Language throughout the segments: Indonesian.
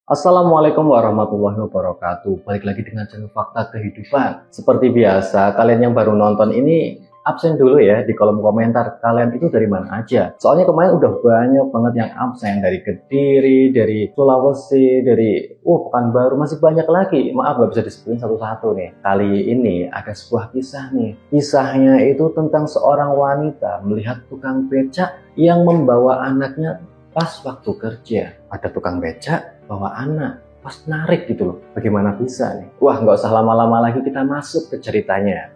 Assalamualaikum warahmatullahi wabarakatuh. Balik lagi dengan channel Fakta Kehidupan. Seperti biasa, kalian yang baru nonton ini absen dulu ya di kolom komentar. Kalian itu dari mana aja? Soalnya kemarin udah banyak banget yang absen dari Kediri, dari Sulawesi, dari Pekanbaru, masih banyak lagi. Maaf gak bisa disebutin satu-satu nih. Kali ini ada sebuah kisah nih. Kisahnya itu tentang seorang wanita melihat tukang becak yang membawa anaknya pas waktu kerja. Ada tukang becak bawa anak pas narik gitu loh. Bagaimana bisa nih? Wah, nggak usah lama-lama lagi, kita masuk ke ceritanya.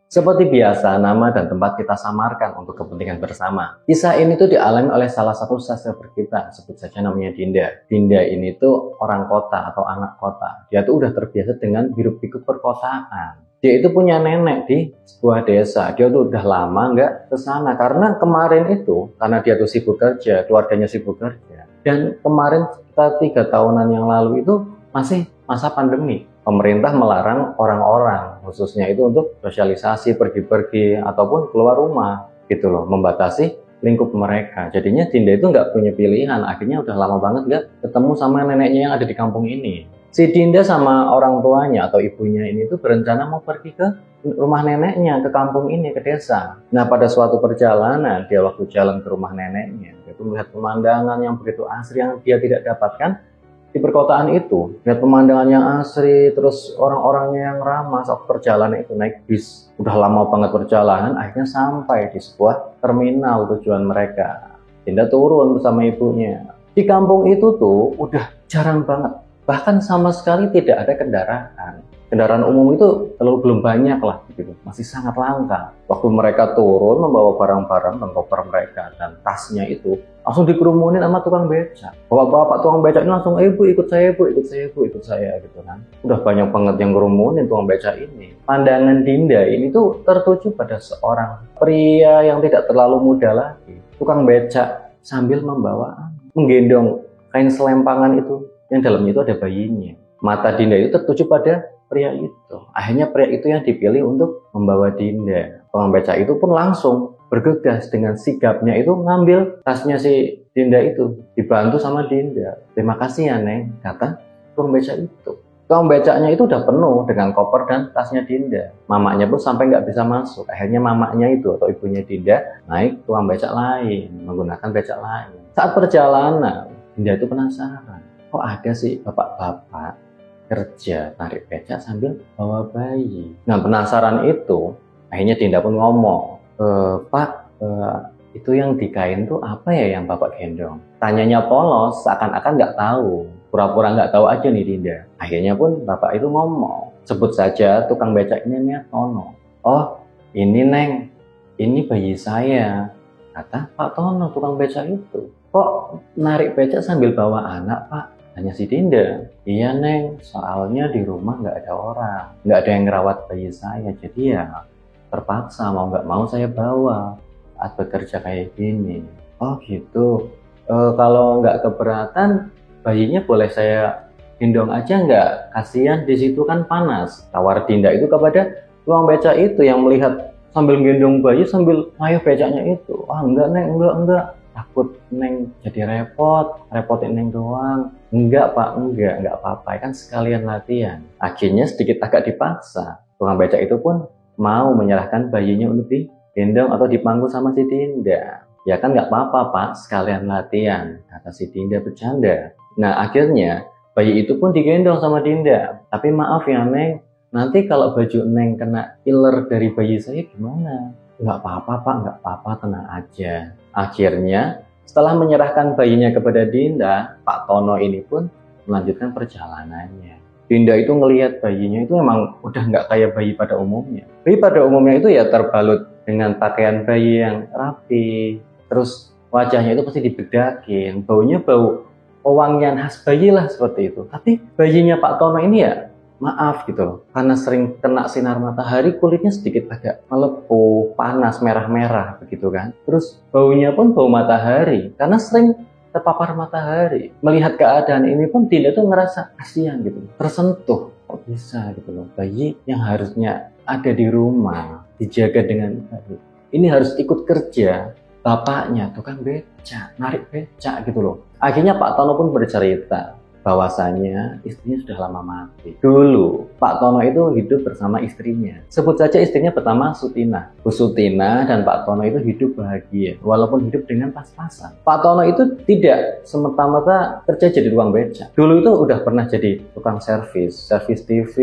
Seperti biasa, nama dan tempat kita samarkan untuk kepentingan bersama. Kisah ini tuh dialami oleh salah satu subscriber kita, sebut saja namanya Dinda. Dinda ini tuh orang kota atau anak kota. Dia tuh udah terbiasa dengan hiruk-pikuk perkotaan. Dia itu punya nenek di sebuah desa. Dia tuh udah lama nggak ke sana karena kemarin itu, karena dia tuh sibuk kerja, keluarganya sibuk kerja. Dan kemarin sekitar 3 tahunan yang lalu itu masih masa pandemi. Pemerintah melarang orang-orang, khususnya itu untuk sosialisasi, pergi-pergi, ataupun keluar rumah, gitu loh, membatasi lingkup mereka. Jadinya Dinda itu nggak punya pilihan, akhirnya udah lama banget nggak ketemu sama neneknya yang ada di kampung ini. Si Dinda sama orang tuanya atau ibunya ini tuh berencana mau pergi ke rumah neneknya, ke kampung ini, ke desa. Nah, pada suatu perjalanan, dia waktu jalan ke rumah neneknya, dia tuh melihat pemandangan yang begitu asri yang dia tidak dapatkan di perkotaan itu. Lihat pemandangan yang asri, terus orang-orangnya yang ramah saat perjalanan itu naik bis. Udah lama banget perjalanan, akhirnya sampai di sebuah terminal tujuan mereka. Dinda turun bersama ibunya. Di kampung itu tuh udah jarang banget, bahkan sama sekali tidak ada kendaraan. Kendaraan umum itu belum banyak lah, gitu. Masih sangat langka. Waktu mereka turun membawa barang-barang dan koper mereka dan tasnya itu, langsung dikerumunin sama tukang becak. Bapak-bapak tukang becak ini langsung, ibu ikut saya, bu, ikut saya, bu, ikut saya, gitu kan. Udah banyak banget yang kerumunin tukang becak ini. Pandangan Dinda ini tuh tertuju pada seorang pria yang tidak terlalu muda lagi. Tukang becak sambil menggendong kain selempangan itu, yang dalamnya itu ada bayinya. Mata Dinda itu tertuju pada pria itu. Akhirnya pria itu yang dipilih untuk membawa Dinda. Tukang becak itu pun langsung bergegas dengan sigapnya itu ngambil tasnya si Dinda itu. Dibantu sama Dinda. Terima kasih ya Neng, kata tukang becak itu. Tukang becaknya itu udah penuh dengan koper dan tasnya Dinda. Mamanya pun sampai nggak bisa masuk. Akhirnya mamanya itu atau ibunya Dinda naik tukang becak lain, menggunakan becak lain. Saat perjalanan, Dinda itu penasaran. Kok ada sih bapak-bapak kerja tarik becak sambil bawa bayi? Nah, penasaran itu, akhirnya Dinda pun ngomong, Pak, itu yang di kain tuh apa ya yang bapak gendong? Tanyanya polos, seakan-akan nggak tahu. Pura-pura nggak tahu aja nih Dinda. Akhirnya pun bapak itu ngomong, sebut saja tukang becak ini namanya Tono. Oh, ini Neng, ini bayi saya, kata Pak Tono tukang becak itu. Kok narik becak sambil bawa anak, Pak? Tanya si Dinda. Iya Neng, soalnya di rumah nggak ada orang, nggak ada yang ngerawat bayi saya, jadi ya terpaksa mau nggak mau saya bawa saat bekerja kayak gini. Oh gitu. Kalau nggak keberatan, bayinya boleh saya gendong aja nggak? Kasihan di situ kan panas. Tawar Dinda itu kepada tukang becak itu yang melihat sambil gendong bayi sambil ngayuh becaknya itu. Ah enggak Neng, enggak. Takut Neng jadi repotin Neng doang. Enggak Pak, enggak apa-apa, kan sekalian latihan. Akhirnya sedikit agak dipaksa, tukang becak itu pun mau menyerahkan bayinya untuk digendong atau dipangku sama si Dinda. Ya kan nggak apa-apa Pak, sekalian latihan, kata si Dinda bercanda. Nah akhirnya bayi itu pun digendong sama Dinda. Tapi maaf ya Neng, nanti kalau baju Neng kena iler dari bayi saya gimana? Nggak apa-apa Pak, nggak apa-apa, tenang aja. Akhirnya setelah menyerahkan bayinya kepada Dinda, Pak Tono ini pun melanjutkan perjalanannya. Dinda itu ngelihat bayinya itu emang udah nggak kayak bayi pada umumnya. Bayi pada umumnya itu ya terbalut dengan pakaian bayi yang rapi, terus wajahnya itu pasti dibedakin, baunya bau pewangian khas bayi lah seperti itu. Tapi bayinya Pak Tono ini ya maaf gitu loh, karena sering kena sinar matahari kulitnya sedikit agak melepuh, panas, merah-merah begitu kan. Terus baunya pun bau matahari karena sering terpapar matahari. Melihat keadaan ini pun Dinda tuh ngerasa kasihan gitu, tersentuh. Kok bisa gitu loh, bayi yang harusnya ada di rumah, dijaga dengan baik, ini harus ikut kerja bapaknya tukang becak, narik becak gitu loh. Akhirnya Pak Tono pun bercerita bahwasanya istrinya sudah lama mati. Dulu Pak Tono itu hidup bersama istrinya. Sebut saja istrinya pertama Sutina. Bu Sutina dan Pak Tono itu hidup bahagia walaupun hidup dengan pas-pasan. Pak Tono itu tidak semata-mata kerja jadi tukang becak. Dulu itu udah pernah jadi tukang servis TV,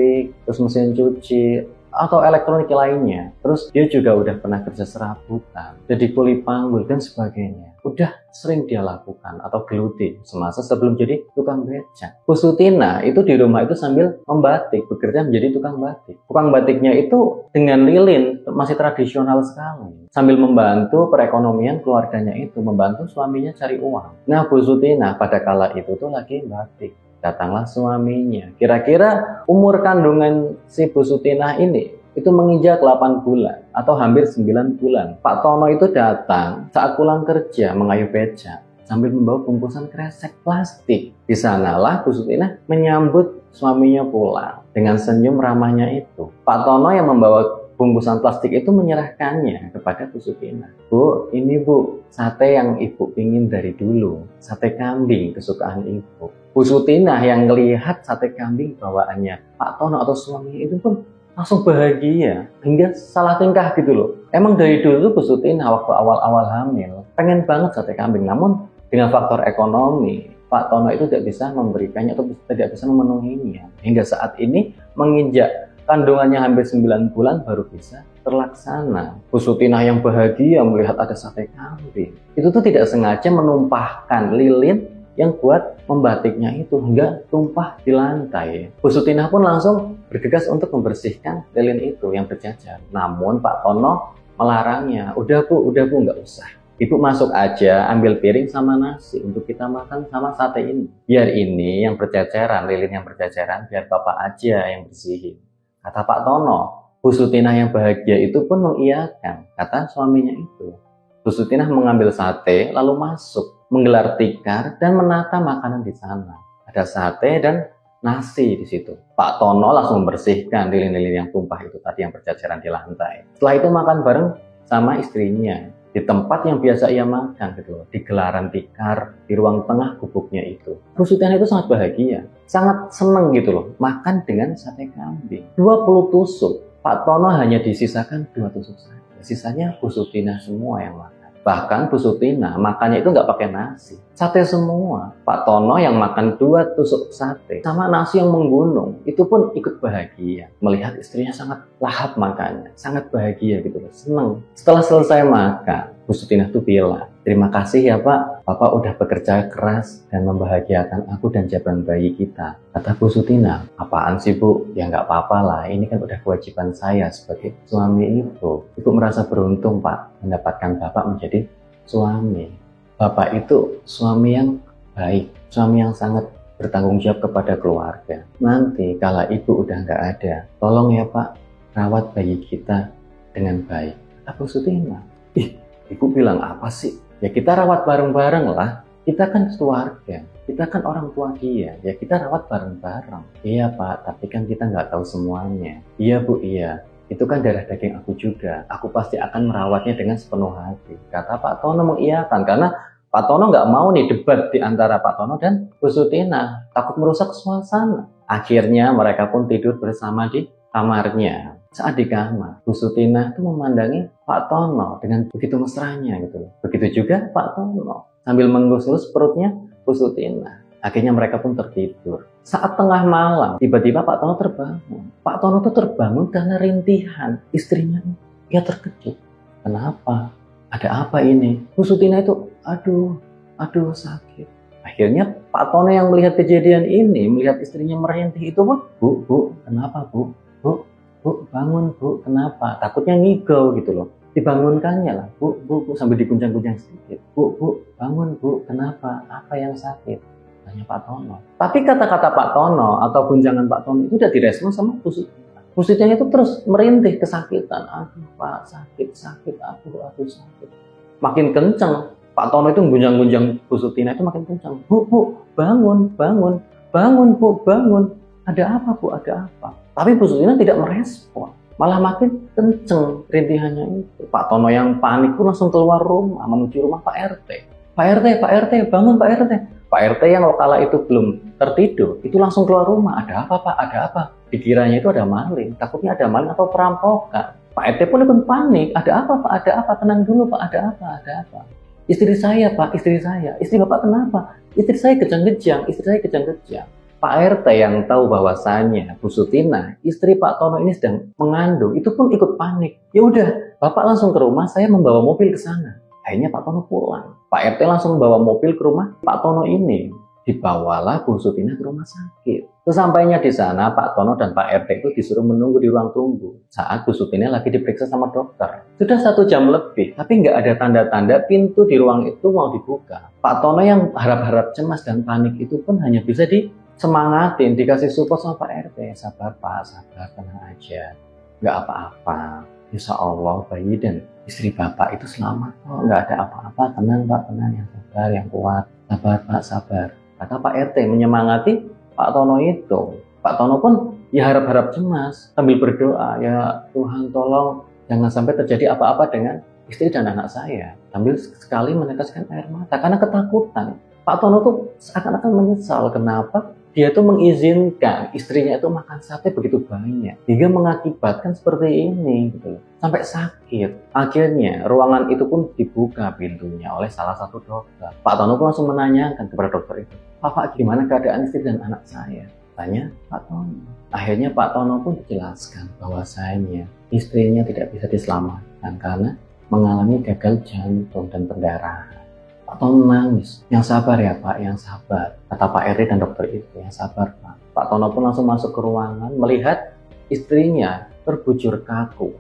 terus mesin cuci, atau elektronik lainnya. Terus dia juga udah pernah kerja serabutan, jadi kuli panggul dan sebagainya. Udah sering dia lakukan atau geluti semasa sebelum jadi tukang becak. Bu Sutina itu di rumah itu sambil membatik, bekerja menjadi tukang batik. Tukang batiknya itu dengan lilin, masih tradisional sekali. Sambil membantu perekonomian keluarganya itu, membantu suaminya cari uang. Nah, Bu Sutina pada kala itu tuh lagi batik. Datanglah suaminya. Kira-kira umur kandungan si Bu Sutinah ini itu menginjak 8 bulan atau hampir 9 bulan. Pak Tono itu datang saat pulang kerja mengayuh becak sambil membawa bungkusan kresek plastik. Di sanalah Bu Sutinah menyambut suaminya pulang dengan senyum ramahnya itu. Pak Tono yang membawa bungkusan plastik itu menyerahkannya kepada Bu Sutinah. Bu, ini Bu, sate yang Ibu ingin dari dulu. Sate kambing kesukaan Ibu. Bu Sutinah yang melihat sate kambing bawaannya Pak Tono atau suaminya itu pun langsung bahagia hingga salah tingkah gitu loh. Emang dari dulu Bu Sutinah waktu awal-awal hamil pengen banget sate kambing, namun dengan faktor ekonomi Pak Tono itu tidak bisa memberikannya atau tidak bisa memenuhinya. Hingga saat ini menginjak kandungannya hampir 9 bulan baru bisa terlaksana. Bu Sutinah yang bahagia melihat ada sate kambing. Itu tuh tidak sengaja menumpahkan lilin yang buat membatiknya itu hingga tumpah di lantai. Bu Sutinah pun langsung bergegas untuk membersihkan lilin itu yang berjajar. Namun Pak Tono melarangnya. Udah Bu, nggak usah. Ibu masuk aja, ambil piring sama nasi untuk kita makan sama sate ini. Biar ini yang berjajaran, lilin yang berjajaran, biar Bapak aja yang bersihin. Kata Pak Tono. Bu Sutinah yang bahagia itu pun mengiyakan, kata suaminya itu. Bu Sutinah mengambil sate lalu masuk, menggelar tikar dan menata makanan di sana. Ada sate dan nasi di situ. Pak Tono langsung membersihkan lilin-lilin yang tumpah itu tadi yang berjajaran di lantai. Setelah itu makan bareng sama istrinya di tempat yang biasa ia makan gitu loh, di gelaran tikar di ruang tengah gubuknya itu. Bu Sutinah itu sangat bahagia, sangat senang gitu loh, makan dengan sate kambing. 20 tusuk. Pak Tono hanya disisakan 2 tusuk saja. Sisanya Bu Sutinah semua yang makan. Bahkan Bu Sutinah makannya itu nggak pakai nasi, sate semua. Pak Tono yang makan 2 tusuk sate sama nasi yang menggunung, itu pun ikut bahagia melihat istrinya sangat lahap makannya, sangat bahagia gitu loh, senang. Setelah selesai makan, Bu Sutinah tuh bilang, terima kasih ya Pak, Bapak udah bekerja keras dan membahagiakan aku dan jaban bayi kita. Kata Bu Sutinah, apaan sih Bu? Ya nggak apa-apa lah, ini kan udah kewajiban saya sebagai suami Ibu. Ibu merasa beruntung Pak, mendapatkan Bapak menjadi suami. Bapak itu suami yang baik, suami yang sangat bertanggung jawab kepada keluarga. Nanti kalau Ibu udah nggak ada, tolong ya Pak, rawat bayi kita dengan baik. Kata Bu Sutinah, Ibu bilang apa sih? Ya kita rawat bareng-bareng lah. Kita kan keluarga, kita kan orang tua dia. Ya kita rawat bareng-bareng. Iya Pak, tapi kan kita nggak tahu semuanya. Iya Bu, iya. Itu kan darah daging aku juga. Aku pasti akan merawatnya dengan sepenuh hati. Kata Pak Tono mengiyakan. Karena Pak Tono nggak mau nih debat di antara Pak Tono dan Bu Sutinah. Takut merusak suasana. Akhirnya mereka pun tidur bersama di kamarnya. Saat di kamar, Bu Sutinah itu memandangi Pak Tono dengan begitu mesranya gitu. Begitu juga Pak Tono sambil mengelus-elus perutnya Bu Sutinah. Akhirnya mereka pun tertidur. Saat tengah malam, tiba-tiba Pak Tono terbangun. Pak Tono itu terbangun karena rintihan istrinya. Ia terkejut. Kenapa? Ada apa ini? Bu Sutinah itu, aduh sakit. Akhirnya Pak Tono yang melihat kejadian ini, melihat istrinya merintih itu pun, Bu, kenapa Bu, bangun Bu, kenapa? Takutnya ngigau gitu loh. Dibangunkannya lah, Bu, sambil diguncang-guncang sedikit. Bu, bangun Bu, kenapa? Apa yang sakit? Tanya Pak Tono. Tapi kata-kata Pak Tono atau gunjangan Pak Tono itu udah direspon sama Bu Sutinah. Bu Sutinah itu terus merintih kesakitan. Aduh Pak, sakit, aduh sakit. Makin kenceng. Pak Tono itu gunjang-gunjang Bu Sutinah itu makin kencang. Bu, bangun. Ada apa Bu, ada apa? Tapi Bu Sutinah tidak merespon. malah makin kenceng rintihannya itu. Pak Tono yang panik pun langsung keluar rumah menuju rumah Pak RT. Pak RT, bangun Pak RT. Pak RT yang kala itu belum tertidur, itu langsung keluar rumah. Ada apa Pak? Ada apa? Dikiranya itu ada maling, takutnya ada maling atau perampokan. Pak RT pun ikut panik. Ada apa Pak? Ada apa? Tenang dulu Pak. Ada apa? Ada apa? Istri saya Pak, istri saya. Istri Bapak kenapa? Istri saya kejang-kejang. Pak RT yang tahu bahwasannya Bu Sutina, istri Pak Tono ini sedang mengandung, itu pun ikut panik. Ya udah, Bapak langsung ke rumah, saya membawa mobil ke sana. Akhirnya Pak Tono pulang. Pak RT langsung membawa mobil ke rumah Pak Tono ini. Dibawalah Bu Sutina ke rumah sakit. Sesampainya di sana, Pak Tono dan Pak RT itu disuruh menunggu di ruang tunggu saat Bu Sutina lagi diperiksa sama dokter. Sudah 1 jam lebih, tapi nggak ada tanda-tanda pintu di ruang itu mau dibuka. Pak Tono yang harap-harap cemas dan panik itu pun hanya bisa disemangatin, dikasih support sama Pak RT. Sabar Pak, sabar, tenang aja. Nggak apa-apa. Insya Allah bayi dan istri Bapak itu selamat kok. Nggak ada apa-apa. Tenang Pak, tenang. Yang sabar, yang kuat. Sabar Pak, sabar. Kata Pak RT menyemangati Pak Tono itu. Pak Tono pun ya harap-harap cemas sambil berdoa, ya Tuhan tolong jangan sampai terjadi apa-apa dengan istri dan anak saya. Sambil sekali meneteskan air mata karena ketakutan. Pak Tono tuh seakan-akan menyesal kenapa dia tuh mengizinkan istrinya itu makan sate begitu banyak hingga mengakibatkan seperti ini gitu. Sampai sakit. Akhirnya ruangan itu pun dibuka pintunya oleh salah satu dokter. Pak Tono pun langsung menanyakan kepada dokter itu, Pak, gimana keadaan istri dan anak saya? Tanya Pak Tono. Akhirnya Pak Tono pun dijelaskan bahwasanya istrinya tidak bisa diselamatkan karena mengalami gagal jantung dan pendarahan. Pak Tono nangis. Yang sabar ya Pak, yang sabar. Kata Pak RT dan dokter itu, yang sabar Pak. Pak Tono pun langsung masuk ke ruangan melihat istrinya terbujur kaku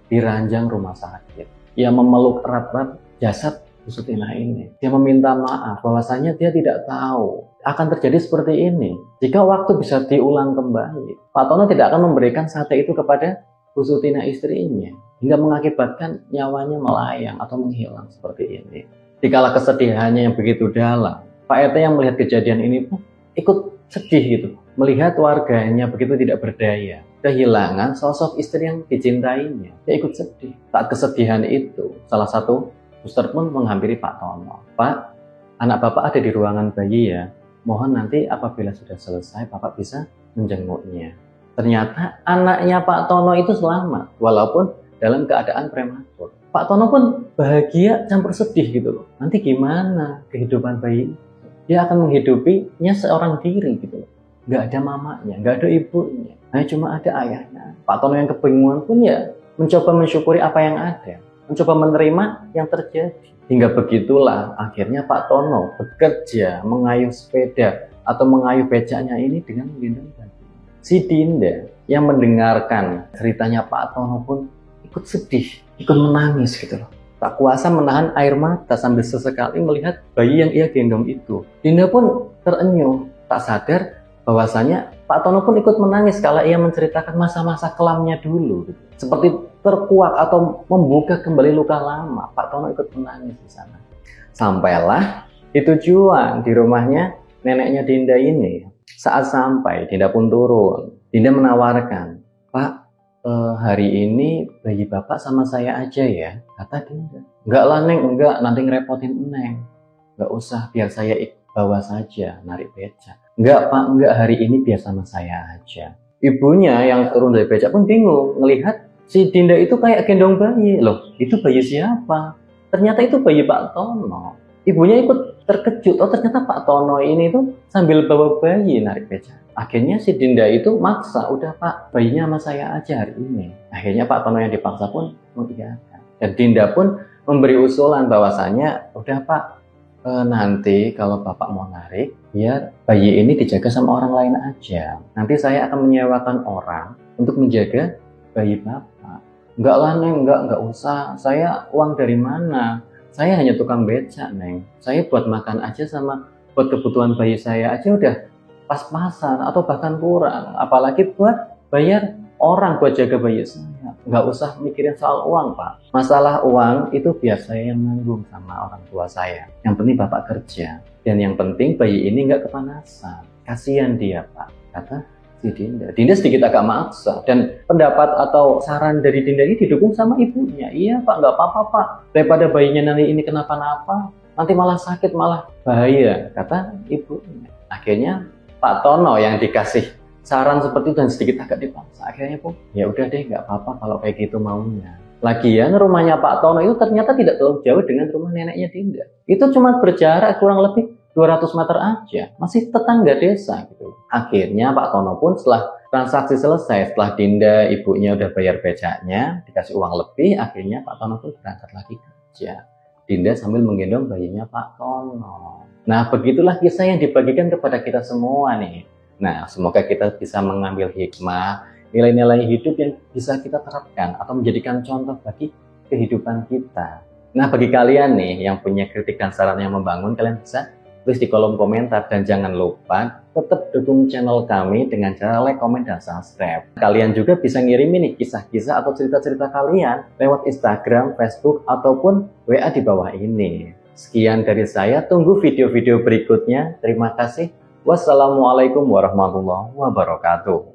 di ranjang rumah sakit. Ia memeluk erat-erat jasad Bu Sutina ini. Dia meminta maaf bahwasanya dia tidak tahu akan terjadi seperti ini. Jika waktu bisa diulang kembali, Pak Tono tidak akan memberikan sate itu kepada Bu Sutina istrinya hingga mengakibatkan nyawanya melayang atau menghilang seperti ini. Dikala kesedihannya yang begitu dalam, Pak RT yang melihat kejadian ini pun ikut sedih gitu. Melihat warganya begitu tidak berdaya, kehilangan sosok istri yang dicintainya. Dia ikut sedih. Saat kesedihan itu, salah satu suster pun menghampiri Pak Tono. Pak, anak Bapak ada di ruangan bayi ya. Mohon nanti apabila sudah selesai, Bapak bisa menjenguknya. Ternyata anaknya Pak Tono itu selamat, walaupun dalam keadaan prematur. Pak Tono pun bahagia campur sedih gitu loh. Nanti gimana kehidupan bayi? Dia akan menghidupinya seorang diri gitu loh. Gak ada mamanya, gak ada ibunya. Hanya cuma ada ayahnya. Pak Tono yang kebingungan pun ya mencoba mensyukuri apa yang ada. Mencoba menerima yang terjadi. Hingga begitulah akhirnya Pak Tono bekerja mengayuh sepeda atau mengayuh becaknya ini dengan menggendong bayi. Si Dinda yang mendengarkan ceritanya Pak Tono pun ikut sedih, ikut menangis gitu loh. Tak kuasa menahan air mata sambil sesekali melihat bayi yang ia gendong itu. Dinda pun terenyuh, tak sadar bahwasanya Pak Tono pun ikut menangis kala ia menceritakan masa-masa kelamnya dulu. Gitu. Seperti terkuak atau membuka kembali luka lama. Pak Tono ikut menangis di sana. Sampailah di tujuan di rumahnya neneknya Dinda ini. Saat sampai, Dinda pun turun. Dinda menawarkan, Pak, hari ini bayi Bapak sama saya aja ya, kata Dinda. Enggak lah Neng, enggak, nanti ngerepotin Neng. Enggak usah, biar saya bawa saja, narik becak. Enggak Pak, enggak, hari ini biar sama saya aja. Ibunya yang turun dari becak pun bingung, ngelihat si Dinda itu kayak gendong bayi. Loh, itu bayi siapa? Ternyata itu bayi Pak Tono. Ibunya ikut terkejut, oh ternyata Pak Tono ini tuh sambil bawa bayi narik becak. Akhirnya si Dinda itu maksa, udah Pak, bayinya sama saya aja hari ini. Akhirnya Pak Tono yang dipaksa pun mengiyakan. Dan Dinda pun memberi usulan bahwasanya, udah Pak, nanti kalau Bapak mau narik, biar bayi ini dijaga sama orang lain aja. Nanti saya akan menyewakan orang untuk menjaga bayi Bapak. Enggak lah Neng, enggak usah. Saya uang dari mana? Saya hanya tukang becak Neng. Saya buat makan aja sama buat kebutuhan bayi saya aja udah pas-pasan atau bahkan kurang. Apalagi buat bayar orang buat jaga bayi saya. Nggak usah mikirin soal uang Pak. Masalah uang itu biar saya yang nanggung sama orang tua saya. Yang penting Bapak kerja. Dan yang penting bayi ini nggak kepanasan. Kasihan dia Pak, kata si Dinda. Dinda sedikit agak maksa, dan pendapat atau saran dari Dinda ini didukung sama ibunya. Iya Pak, nggak apa-apa Pak, daripada bayinya nanti ini kenapa-napa, nanti malah sakit, malah bahaya, kata ibunya. Akhirnya Pak Tono yang dikasih saran seperti itu dan sedikit agak dipaksa. Akhirnya pun ya udah deh, nggak apa-apa kalau kayak gitu maunya. Lagian rumahnya Pak Tono itu ternyata tidak terlalu jauh dengan rumah neneknya Dinda. Itu cuma berjarak kurang lebih 200 meter aja, masih tetangga desa gitu. Akhirnya Pak Tono pun setelah transaksi selesai, setelah Dinda ibunya udah bayar becaknya, dikasih uang lebih, akhirnya Pak Tono pun berangkat lagi kerja. Dinda sambil menggendong bayinya Pak Tono. Nah, begitulah kisah yang dibagikan kepada kita semua nih. Nah, semoga kita bisa mengambil hikmah, nilai-nilai hidup yang bisa kita terapkan atau menjadikan contoh bagi kehidupan kita. Nah, bagi kalian nih yang punya kritik dan saran yang membangun, kalian bisa tulis di kolom komentar, dan jangan lupa tetap dukung channel kami dengan cara like, komen, dan subscribe. Kalian juga bisa ngirimin nih kisah-kisah atau cerita-cerita kalian lewat Instagram, Facebook, ataupun WA di bawah ini. Sekian dari saya, tunggu video-video berikutnya. Terima kasih. Wassalamualaikum warahmatullahi wabarakatuh.